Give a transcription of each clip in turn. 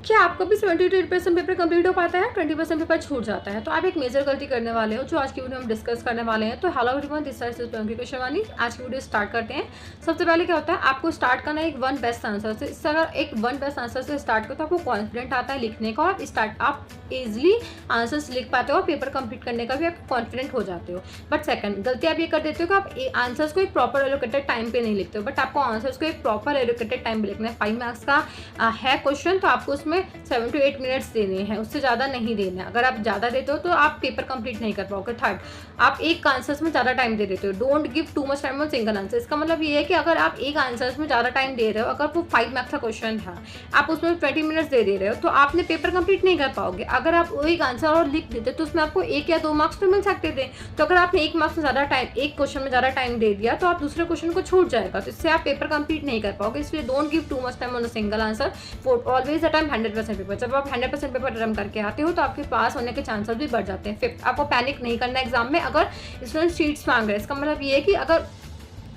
क्या आपका भी 70 टू 80% पेपर कंप्लीट हो पाता है, 20% पेपर छूट जाता है, तो आप एक मेजर गलती करने वाले हो जो आज की वीडियो में डिस्कस करने वाले हैं। तो hello everyone, this is Ankita Shivani. आज की वीडियो स्टार्ट करते हैं। सबसे पहले क्या होता है, आपको स्टार्ट करना है एक वन बेस्ट आंसर से। इस तरह एक वन बेस्ट आंसर से स्टार्ट करते हो, आपको कॉन्फिडेंट आता है लिखने का और आप ईजिली आंसर्स लिख पाते हो और पेपर कंप्लीट करने का भी आप कॉन्फिडेंट हो जाते हो। बट सेकंड गलती आप ये कर देते हो कि आप आंसर्स को एक प्रॉपर एलोकेटेड टाइम पे नहीं लिखते हो, बट आपको आंसर्स को एक प्रॉपर एलोकेटेड टाइम पे लिखना है। 5 मार्क्स का है क्वेश्चन, तो आपको उसमें 7 to 8 मिनट्स देने हैं, उससे ज़्यादा नहीं देना है। अगर आप ज़्यादा देते हो तो आप पेपर कंप्लीट नहीं कर पाओगे। थर्ड, आप एक आंसर्स में ज़्यादा टाइम दे देते हो। Don't give too much time on single answer. इसका मतलब ये है कि अगर आप एक आंसर्स में ज़्यादा टाइम दे रहे हो, अगर वो 5 मार्क्स का क्वेश्चन है, आप उसमें 20 मिनट्स दे रहे हो, तो आपने पेपर कंप्लीट नहीं कर पाओगे। अगर आप एक आंसर और लिख देते तो उसमें आपको 1 या 2 मार्क्स तो मिल सकते थे। तो अगर आपने एक मार्क्स में ज़्यादा टाइम, एक क्वेश्चन में ज़्यादा टाइम दे दिया, तो आप दूसरे क्वेश्चन को छूट जाएगा, तो इससे आप पेपर कंप्लीट नहीं कर पाओगे। इसलिए don't give too much time on a single answer. For always attempt 100% paper. जब आप 100% पेपर अटेम्प्ट करके आते हो तो आपके पास होने के चांसेस भी बढ़ जाते हैं। फिफ्थ, आपको पैनिक नहीं करना एग्जाम में अगर स्टूडेंट शीट्स मांग रहे हैं। इसका मतलब ये है कि अगर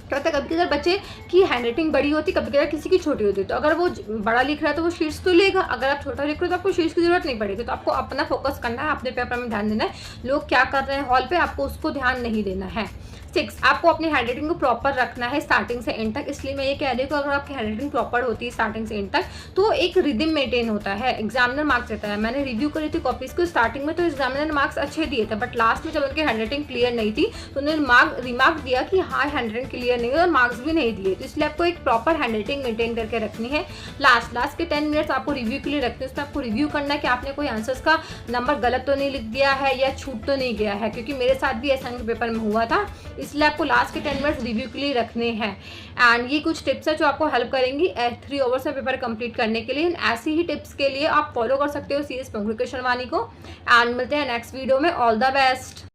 क्या होता है, कभी कभी बच्चे की हैंडराइटिंग बड़ी होती, कभी कभी किसी की छोटी होती है, तो अगर वो बड़ा लिख रहा है तो वो शीट्स तो लेगा। अगर आप छोटा लिख रहे हो तो आपको शीट्स की जरूरत नहीं पड़ेगी। तो आपको अपना फोकस करना है, अपने पेपर में ध्यान देना है। लोग क्या कर रहे हैं हॉल पे, आपको उसको ध्यान नहीं देना है। 6, आपको अपनी हैंडराइटिंग को प्रॉपर रखना है स्टार्टिंग से एंड तक। इसलिए मैं ये कह रही हूँ कि अगर आपकी हैंडराइटिंग प्रॉपर होती है स्टार्टिंग से एंड तक, तो एक रिदम मेंटेन होता है, एग्जामिनर मार्क्स देता है। मैंने रिव्यू करी थी कॉपीज को स्टार्टिंग में, तो एग्जामिनर मार्क्स अच्छे दिए थे, बट लास्ट में जब उनकी हैंडराइटिंग क्लियर नहीं थी तो उन्होंने रिमार्क दिया कि हाँ हैंडराइटिंग क्लियर नहीं है, और मार्क्स भी नहीं दिए। तो इसलिए आपको एक प्रॉपर हैंडराइटिंग मेंटेन करके रखनी है। लास्ट के 10 मिनट्स आपको रिव्यू के लिए रखते हैं। उसमें आपको रिव्यू करना है कि आपने कोई आंसर्स का नंबर गलत तो नहीं लिख दिया है या छूट तो नहीं गया है, क्योंकि मेरे साथ भी ऐसा पेपर में हुआ था। इसलिए आपको लास्ट 10 मिनट्स रिव्यू के लिए रखने हैं। एंड ये कुछ टिप्स है जो आपको हेल्प करेंगी 3 आवर्स में पेपर कंप्लीट करने के लिए। ऐसी ही टिप्स के लिए आप फॉलो कर सकते हो CS पंकज शिवानी को। एंड मिलते हैं नेक्स्ट वीडियो में। All the best.